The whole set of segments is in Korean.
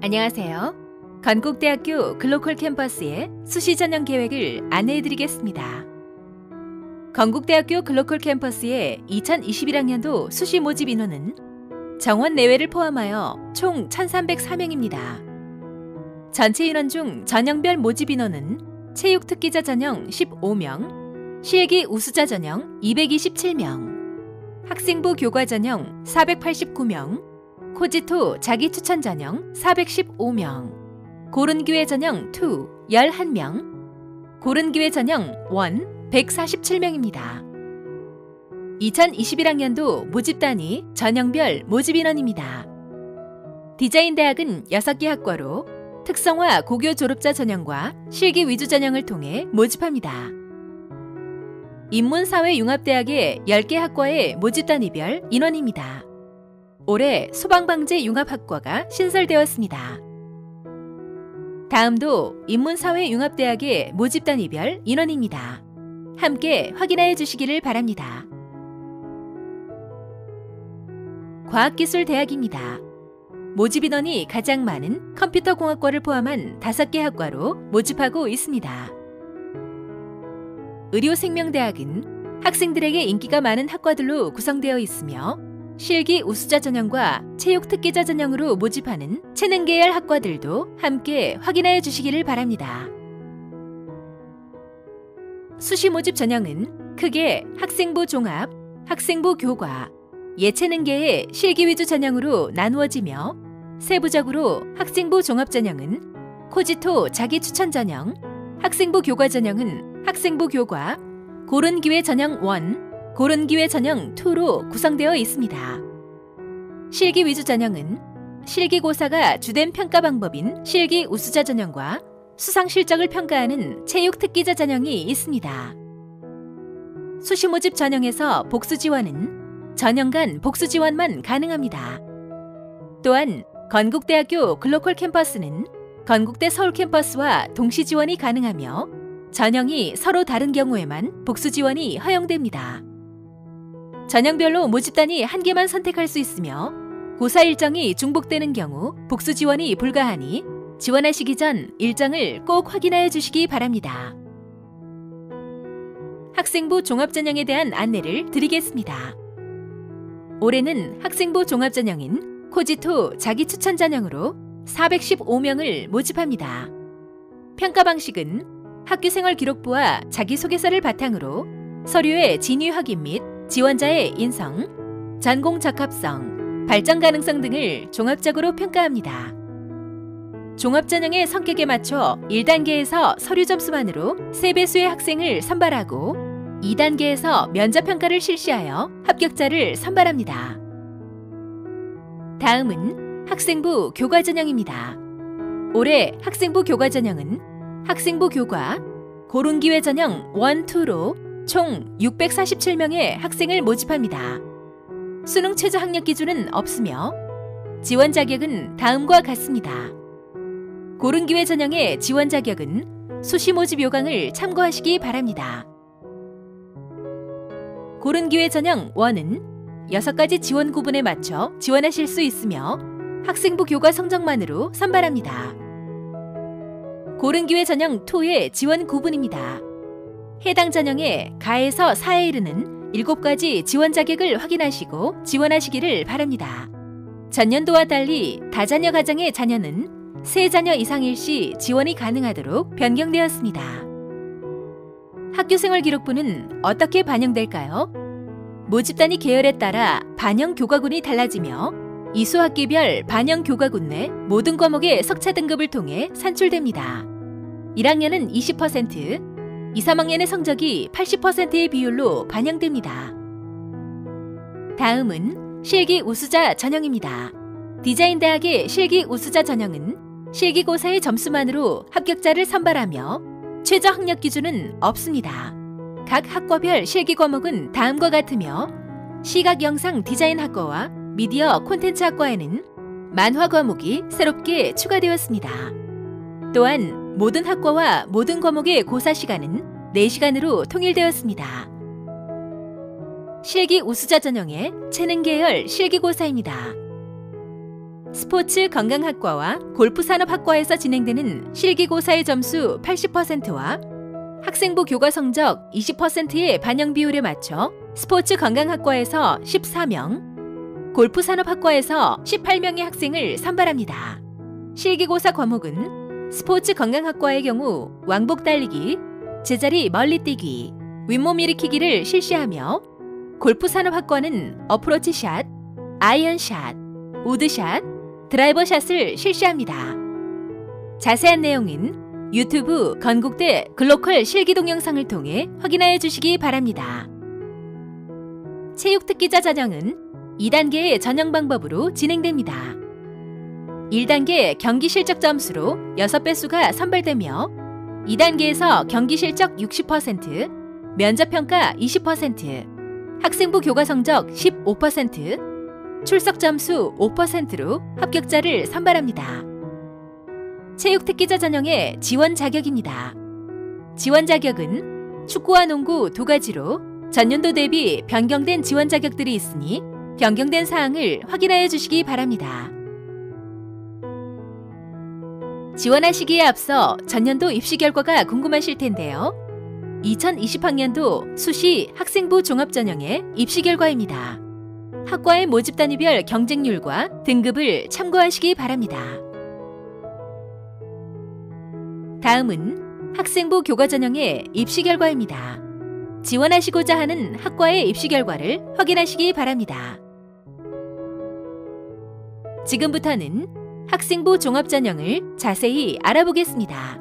안녕하세요. 건국대학교 글로컬 캠퍼스의 수시 전형 계획을 안내해드리겠습니다. 건국대학교 글로컬 캠퍼스의 2021학년도 수시 모집 인원은 정원 내외를 포함하여 총 1,304명입니다. 전체 인원 중 전형별 모집 인원은 체육특기자 전형 15명, 실기 우수자 전형 227명, 학생부 교과 전형 489명, 코지토 자기추천 전형 415명, 고른기회 전형 2 11명, 고른기회 전형 1 147명입니다. 2021학년도 모집단위 전형별 모집인원입니다. 디자인대학은 6개 학과로 특성화 고교 졸업자 전형과 실기 위주 전형을 통해 모집합니다. 인문사회융합대학의 10개 학과의 모집단위별 인원입니다. 올해 소방방재융합학과가 신설되었습니다. 다음도 인문사회융합대학의 모집단위별 인원입니다. 함께 확인해 주시기를 바랍니다. 과학기술대학입니다. 모집 인원이 가장 많은 컴퓨터공학과를 포함한 5개 학과로 모집하고 있습니다. 의료생명대학은 학생들에게 인기가 많은 학과들로 구성되어 있으며 실기 우수자 전형과 체육특기자 전형으로 모집하는 체능계열 학과들도 함께 확인해 주시기를 바랍니다. 수시 모집 전형은 크게 학생부 종합, 학생부 교과, 예체능계의 실기 위주 전형으로 나누어지며 세부적으로 학생부 종합 전형은 코지토 자기추천 전형, 학생부 교과 전형은 학생부 교과, 고른기회 전형 1, 고른기회 전형 2로 구성되어 있습니다. 실기 위주 전형은 실기고사가 주된 평가 방법인 실기 우수자 전형과 수상 실적을 평가하는 체육특기자 전형이 있습니다. 수시 모집 전형에서 복수 지원은 전형 간 복수 지원만 가능합니다. 또한 건국대학교 글로컬 캠퍼스는 건국대 서울 캠퍼스와 동시 지원이 가능하며 전형이 서로 다른 경우에만 복수 지원이 허용됩니다. 전형별로 모집단이 한 개만 선택할 수 있으며 고사 일정이 중복되는 경우 복수 지원이 불가하니 지원하시기 전 일정을 꼭 확인하여 주시기 바랍니다. 학생부 종합전형에 대한 안내를 드리겠습니다. 올해는 학생부 종합전형인 코지토 자기추천 전형으로 415명을 모집합니다. 평가 방식은 학교생활기록부와 자기소개서를 바탕으로 서류의 진위 확인 및 지원자의 인성, 전공 적합성, 발전 가능성 등을 종합적으로 평가합니다. 종합전형의 성격에 맞춰 1단계에서 서류 점수만으로 3배수의 학생을 선발하고 2단계에서 면접평가를 실시하여 합격자를 선발합니다. 다음은 학생부 교과 전형입니다. 올해 학생부 교과 전형은 학생부 교과, 고른기회 전형 1, 2로 총 647명의 학생을 모집합니다. 수능 최저 학력 기준은 없으며 지원 자격은 다음과 같습니다. 고른기회 전형의 지원 자격은 수시 모집 요강을 참고하시기 바랍니다. 고른기회 전형 1은 6가지 지원 구분에 맞춰 지원하실 수 있으며 학생부 교과 성적만으로 선발합니다. 고른기회 전형 2의 지원 구분입니다. 해당 전형의 가에서 4에 이르는 7가지 지원 자격을 확인하시고 지원하시기를 바랍니다. 전년도와 달리 다자녀 가정의 자녀는 3자녀 이상일 시 지원이 가능하도록 변경되었습니다. 학교생활기록부는 어떻게 반영될까요? 모집단위 계열에 따라 반영 교과군이 달라지며 이수학기별 반영 교과군 내 모든 과목의 석차 등급을 통해 산출됩니다. 1학년은 20%, 2, 3학년의 성적이 80%의 비율로 반영됩니다. 다음은 실기 우수자 전형입니다. 디자인대학의 실기 우수자 전형은 실기고사의 점수만으로 합격자를 선발하며 최저 학력 기준은 없습니다. 각 학과별 실기 과목은 다음과 같으며 시각영상 디자인학과와 미디어 콘텐츠학과에는 만화 과목이 새롭게 추가되었습니다. 또한 모든 학과와 모든 과목의 고사 시간은 4시간으로 통일되었습니다. 실기 우수자 전형의 체능 계열 실기고사입니다. 스포츠 건강학과와 골프산업학과에서 진행되는 실기고사의 점수 80%와 학생부 교과 성적 20%의 반영 비율에 맞춰 스포츠 건강학과에서 14명, 골프산업학과에서 18명의 학생을 선발합니다. 실기고사 과목은 스포츠 건강학과의 경우 왕복 달리기, 제자리 멀리뛰기, 윗몸 일으키기를 실시하며 골프산업학과는 어프로치샷, 아이언샷, 우드샷, 드라이버샷을 실시합니다. 자세한 내용은 유튜브 건국대 글로컬 실기 동영상을 통해 확인하여 주시기 바랍니다. 체육특기자 전형은 2단계의 전형 방법으로 진행됩니다. 1단계 경기 실적 점수로 6배수가 선발되며 2단계에서 경기 실적 60%, 면접평가 20%, 학생부 교과 성적 15%, 출석 점수 5%로 합격자를 선발합니다. 체육특기자 전형의 지원 자격입니다. 지원 자격은 축구와 농구 두 가지로 전년도 대비 변경된 지원 자격들이 있으니 변경된 사항을 확인하여 주시기 바랍니다. 지원하시기에 앞서 전년도 입시 결과가 궁금하실 텐데요. 2020학년도 수시 학생부 종합전형의 입시 결과입니다. 학과의 모집 단위별 경쟁률과 등급을 참고하시기 바랍니다. 다음은 학생부 교과 전형의 입시 결과입니다. 지원하시고자 하는 학과의 입시 결과를 확인하시기 바랍니다. 지금부터는 학생부 종합전형을 자세히 알아보겠습니다.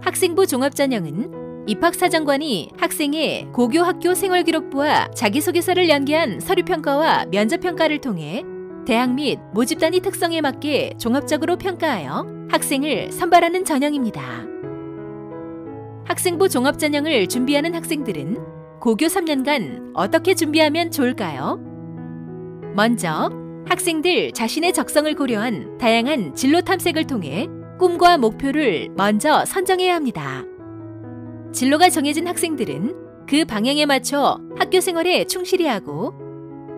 학생부 종합전형은 입학사정관이 학생의 고교 학교 생활기록부와 자기소개서를 연계한 서류평가와 면접평가를 통해 대학 및 모집단위 특성에 맞게 종합적으로 평가하여 학생을 선발하는 전형입니다. 학생부 종합전형을 준비하는 학생들은 고교 3년간 어떻게 준비하면 좋을까요? 먼저 학생들 자신의 적성을 고려한 다양한 진로 탐색을 통해 꿈과 목표를 먼저 선정해야 합니다. 진로가 정해진 학생들은 그 방향에 맞춰 학교 생활에 충실히 하고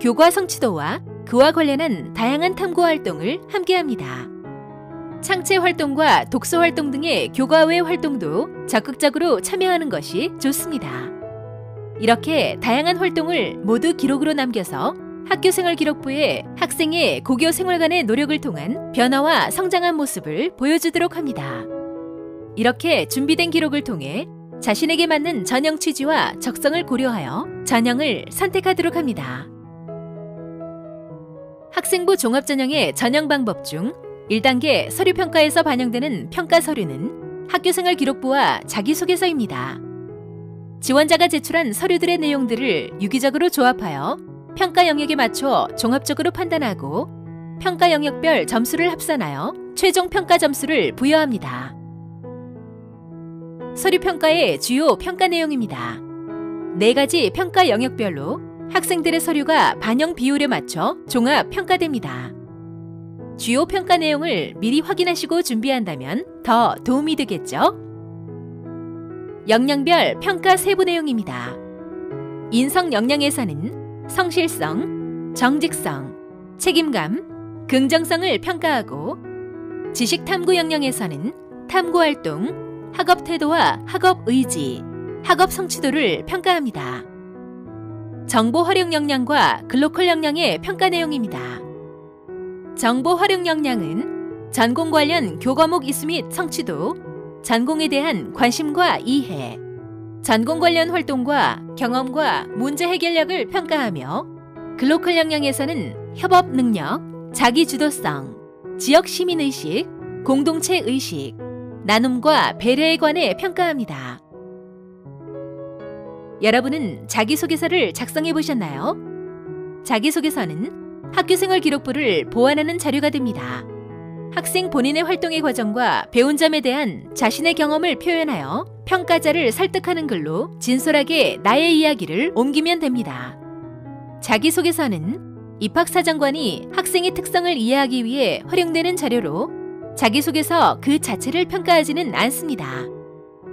교과 성취도와 그와 관련한 다양한 탐구 활동을 함께합니다. 창체 활동과 독서 활동 등의 교과외 활동도 적극적으로 참여하는 것이 좋습니다. 이렇게 다양한 활동을 모두 기록으로 남겨서 학교생활 기록부에 학생의 고교 생활간의 노력을 통한 변화와 성장한 모습을 보여주도록 합니다. 이렇게 준비된 기록을 통해 자신에게 맞는 전형 취지와 적성을 고려하여 전형을 선택하도록 합니다. 학생부 종합전형의 전형 방법 중 1단계 서류평가에서 반영되는 평가 서류는 학교생활 기록부와 자기소개서입니다. 지원자가 제출한 서류들의 내용들을 유기적으로 조합하여 평가 영역에 맞춰 종합적으로 판단하고 평가 영역별 점수를 합산하여 최종 평가 점수를 부여합니다. 서류평가의 주요 평가 내용입니다. 4가지 평가 영역별로 학생들의 서류가 반영 비율에 맞춰 종합 평가됩니다. 주요 평가 내용을 미리 확인하시고 준비한다면 더 도움이 되겠죠? 역량별 평가 세부 내용입니다. 인성 역량에서는 성실성, 정직성, 책임감, 긍정성을 평가하고 지식 탐구 역량에서는 탐구활동, 학업 태도와 학업 의지, 학업 성취도를 평가합니다. 정보 활용 역량과 글로컬 역량의 평가 내용입니다. 정보 활용 역량은 전공 관련 교과목 이수 및 성취도, 전공에 대한 관심과 이해, 전공 관련 활동과 경험과 문제 해결력을 평가하며 글로컬 역량에서는 협업 능력, 자기주도성, 지역 시민의식, 공동체 의식, 나눔과 배려에 관해 평가합니다. 여러분은 자기소개서를 작성해 보셨나요? 자기소개서는 학교생활 기록부를 보완하는 자료가 됩니다. 학생 본인의 활동의 과정과 배운 점에 대한 자신의 경험을 표현하여 평가자를 설득하는 글로 진솔하게 나의 이야기를 옮기면 됩니다. 자기소개서는 입학사정관이 학생의 특성을 이해하기 위해 활용되는 자료로 자기소개서 그 자체를 평가하지는 않습니다.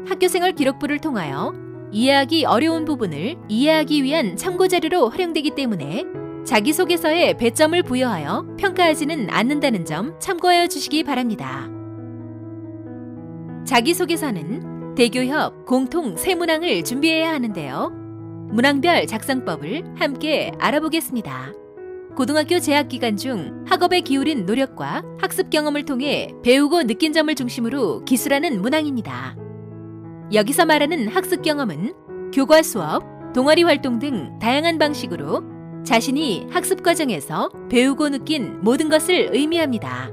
학교생활 기록부를 통하여 이해하기 어려운 부분을 이해하기 위한 참고자료로 활용되기 때문에 자기소개서에 배점을 부여하여 평가하지는 않는다는 점 참고하여 주시기 바랍니다. 자기소개서는 대교협 공통 새 문항을 준비해야 하는데요. 문항별 작성법을 함께 알아보겠습니다. 고등학교 재학 기간 중 학업에 기울인 노력과 학습 경험을 통해 배우고 느낀 점을 중심으로 기술하는 문항입니다. 여기서 말하는 학습 경험은 교과 수업, 동아리 활동 등 다양한 방식으로 자신이 학습 과정에서 배우고 느낀 모든 것을 의미합니다.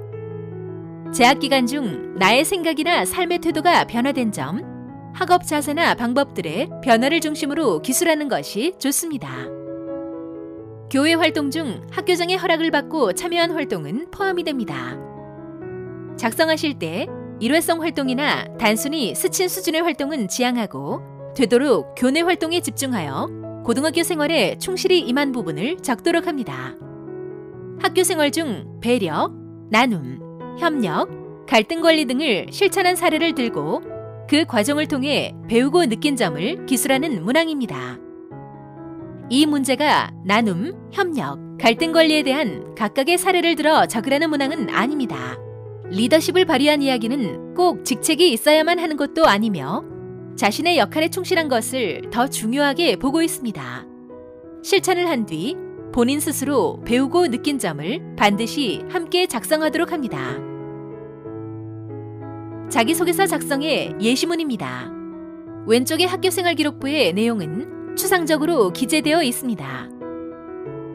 재학 기간 중 나의 생각이나 삶의 태도가 변화된 점, 학업 자세나 방법들의 변화를 중심으로 기술하는 것이 좋습니다. 교회 활동 중 학교장의 허락을 받고 참여한 활동은 포함이 됩니다. 작성하실 때 일회성 활동이나 단순히 스친 수준의 활동은 지양하고 되도록 교내 활동에 집중하여 고등학교 생활에 충실히 임한 부분을 적도록 합니다. 학교 생활 중 배려, 나눔, 협력, 갈등 관리 등을 실천한 사례를 들고 그 과정을 통해 배우고 느낀 점을 기술하는 문항입니다. 이 문제가 나눔, 협력, 갈등 관리에 대한 각각의 사례를 들어 적으라는 문항은 아닙니다. 리더십을 발휘한 이야기는 꼭 직책이 있어야만 하는 것도 아니며 자신의 역할에 충실한 것을 더 중요하게 보고 있습니다. 실천을 한 뒤 본인 스스로 배우고 느낀 점을 반드시 함께 작성하도록 합니다. 자기소개서 작성의 예시문입니다. 왼쪽의 학교생활 기록부의 내용은 추상적으로 기재되어 있습니다.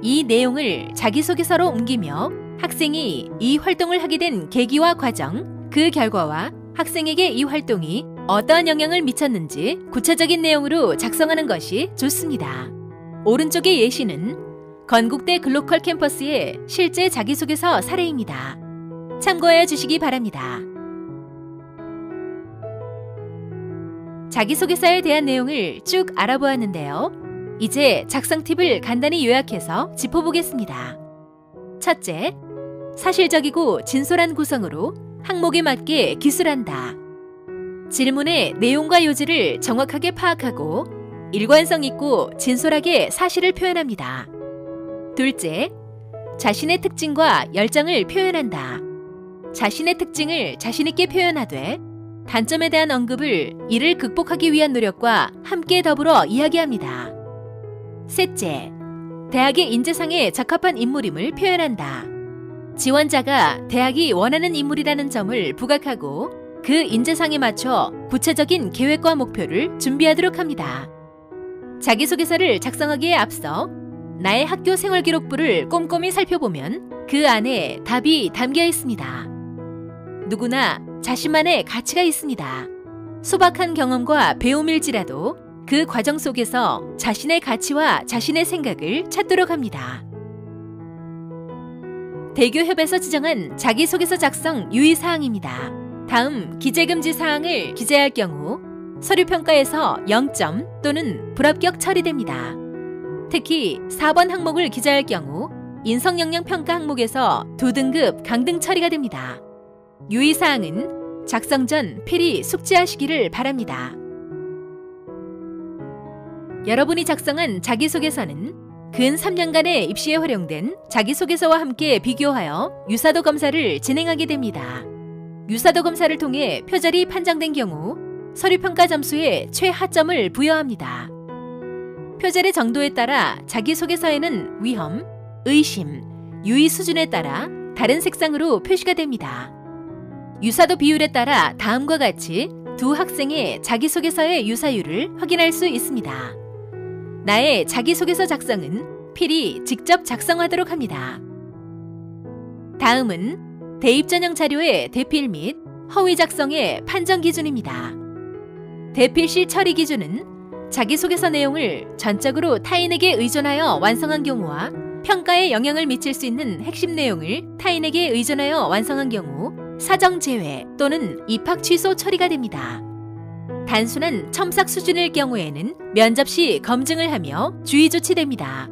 이 내용을 자기소개서로 옮기며 학생이 이 활동을 하게 된 계기와 과정, 그 결과와 학생에게 이 활동이 어떠한 영향을 미쳤는지 구체적인 내용으로 작성하는 것이 좋습니다. 오른쪽의 예시는 건국대 글로컬 캠퍼스의 실제 자기소개서 사례입니다. 참고하여 주시기 바랍니다. 자기소개서에 대한 내용을 쭉 알아보았는데요. 이제 작성 팁을 간단히 요약해서 짚어보겠습니다. 첫째, 사실적이고 진솔한 구성으로 항목에 맞게 기술한다. 질문의 내용과 요지를 정확하게 파악하고 일관성 있고 진솔하게 사실을 표현합니다. 둘째, 자신의 특징과 열정을 표현한다. 자신의 특징을 자신있게 표현하되 단점에 대한 언급을 이를 극복하기 위한 노력과 함께 더불어 이야기합니다. 셋째, 대학의 인재상에 적합한 인물임을 표현한다. 지원자가 대학이 원하는 인물이라는 점을 부각하고 그 인재상에 맞춰 구체적인 계획과 목표를 준비하도록 합니다. 자기소개서를 작성하기에 앞서 나의 학교 생활 기록부를 꼼꼼히 살펴보면 그 안에 답이 담겨 있습니다. 누구나 자신만의 가치가 있습니다. 소박한 경험과 배움일지라도 그 과정 속에서 자신의 가치와 자신의 생각을 찾도록 합니다. 대교협에서 지정한 자기소개서 작성 유의사항입니다. 다음 기재금지 사항을 기재할 경우 서류평가에서 0점 또는 불합격 처리됩니다. 특히 4번 항목을 기재할 경우 인성역량평가 항목에서 2등급 강등 처리가 됩니다. 유의사항은 작성 전 필히 숙지하시기를 바랍니다. 여러분이 작성한 자기소개서는 근 3년간의 입시에 활용된 자기소개서와 함께 비교하여 유사도 검사를 진행하게 됩니다. 유사도 검사를 통해 표절이 판정된 경우 서류평가 점수에 최하점을 부여합니다. 표절의 정도에 따라 자기소개서에는 위험, 의심, 유의 수준에 따라 다른 색상으로 표시가 됩니다. 유사도 비율에 따라 다음과 같이 두 학생의 자기소개서의 유사율을 확인할 수 있습니다. 나의 자기소개서 작성은 필히 직접 작성하도록 합니다. 다음은 대입 전형 자료의 대필 및 허위 작성의 판정 기준입니다. 대필 시 처리 기준은 자기소개서 내용을 전적으로 타인에게 의존하여 완성한 경우와 평가에 영향을 미칠 수 있는 핵심 내용을 타인에게 의존하여 완성한 경우 사정 제외 또는 입학 취소 처리가 됩니다. 단순한 첨삭 수준일 경우에는 면접 시 검증을 하며 주의 조치됩니다.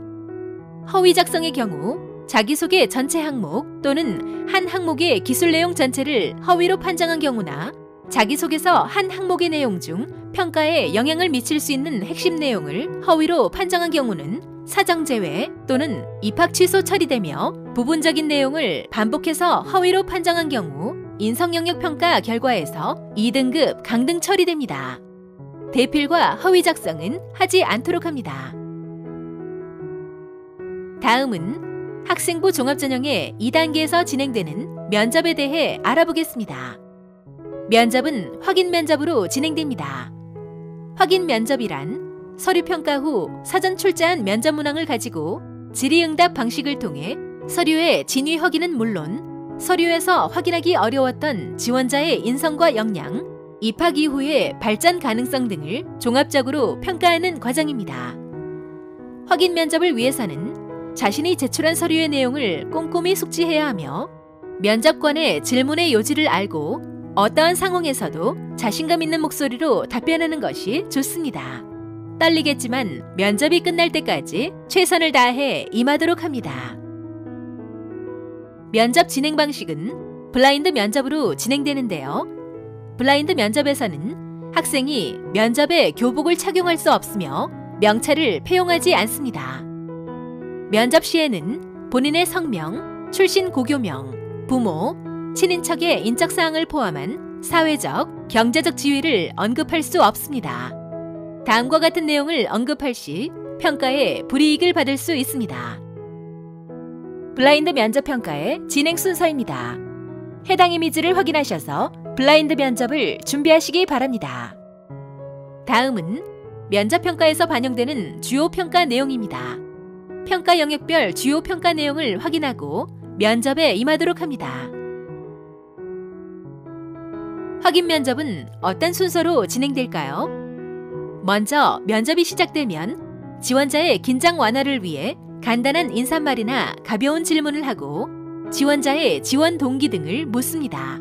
허위 작성의 경우 자기소개 전체 항목 또는 한 항목의 기술 내용 전체를 허위로 판정한 경우나 자기소개서 한 항목의 내용 중 평가에 영향을 미칠 수 있는 핵심 내용을 허위로 판정한 경우는 사정제외 또는 입학 취소 처리되며 부분적인 내용을 반복해서 허위로 판정한 경우 인성영역평가 결과에서 2등급 강등 처리됩니다. 대필과 허위 작성은 하지 않도록 합니다. 다음은 학생부 종합전형의 2단계에서 진행되는 면접에 대해 알아보겠습니다. 면접은 확인 면접으로 진행됩니다. 확인 면접이란 서류평가 후 사전 출제한 면접 문항을 가지고 질의응답 방식을 통해 서류의 진위 확인은 물론 서류에서 확인하기 어려웠던 지원자의 인성과 역량, 입학 이후의 발전 가능성 등을 종합적으로 평가하는 과정입니다. 확인 면접을 위해서는 자신이 제출한 서류의 내용을 꼼꼼히 숙지해야 하며 면접관의 질문의 요지를 알고 어떠한 상황에서도 자신감 있는 목소리로 답변하는 것이 좋습니다. 떨리겠지만 면접이 끝날 때까지 최선을 다해 임하도록 합니다. 면접 진행 방식은 블라인드 면접으로 진행되는데요. 블라인드 면접에서는 학생이 면접에 교복을 착용할 수 없으며 명찰을 폐용하지 않습니다. 면접 시에는 본인의 성명, 출신 고교명, 부모, 친인척의 인적사항을 포함한 사회적, 경제적 지위를 언급할 수 없습니다. 다음과 같은 내용을 언급할 시 평가에 불이익을 받을 수 있습니다. 블라인드 면접 평가의 진행 순서입니다. 해당 이미지를 확인하셔서 블라인드 면접을 준비하시기 바랍니다. 다음은 면접 평가에서 반영되는 주요 평가 내용입니다. 평가 영역별 주요 평가 내용을 확인하고 면접에 임하도록 합니다. 확인 면접은 어떤 순서로 진행될까요? 먼저 면접이 시작되면 지원자의 긴장 완화를 위해 간단한 인사말이나 가벼운 질문을 하고 지원자의 지원 동기 등을 묻습니다.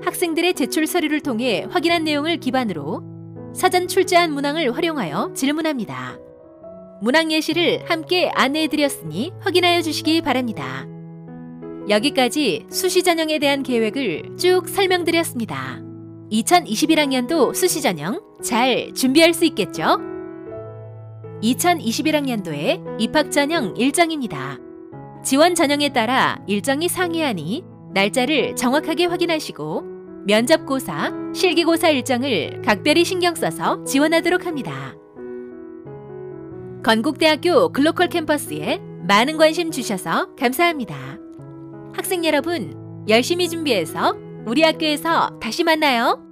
학생들의 제출 서류를 통해 확인한 내용을 기반으로 사전 출제한 문항을 활용하여 질문합니다. 문항 예시를 함께 안내해드렸으니 확인하여 주시기 바랍니다. 여기까지 수시전형에 대한 계획을 쭉 설명드렸습니다. 2021학년도 수시전형 잘 준비할 수 있겠죠? 2021학년도의 입학전형 일정입니다. 지원 전형에 따라 일정이 상이하니 날짜를 정확하게 확인하시고 면접고사, 실기고사 일정을 각별히 신경 써서 지원하도록 합니다. 건국대학교 글로컬 캠퍼스에 많은 관심 주셔서 감사합니다. 학생 여러분, 열심히 준비해서 우리 학교에서 다시 만나요.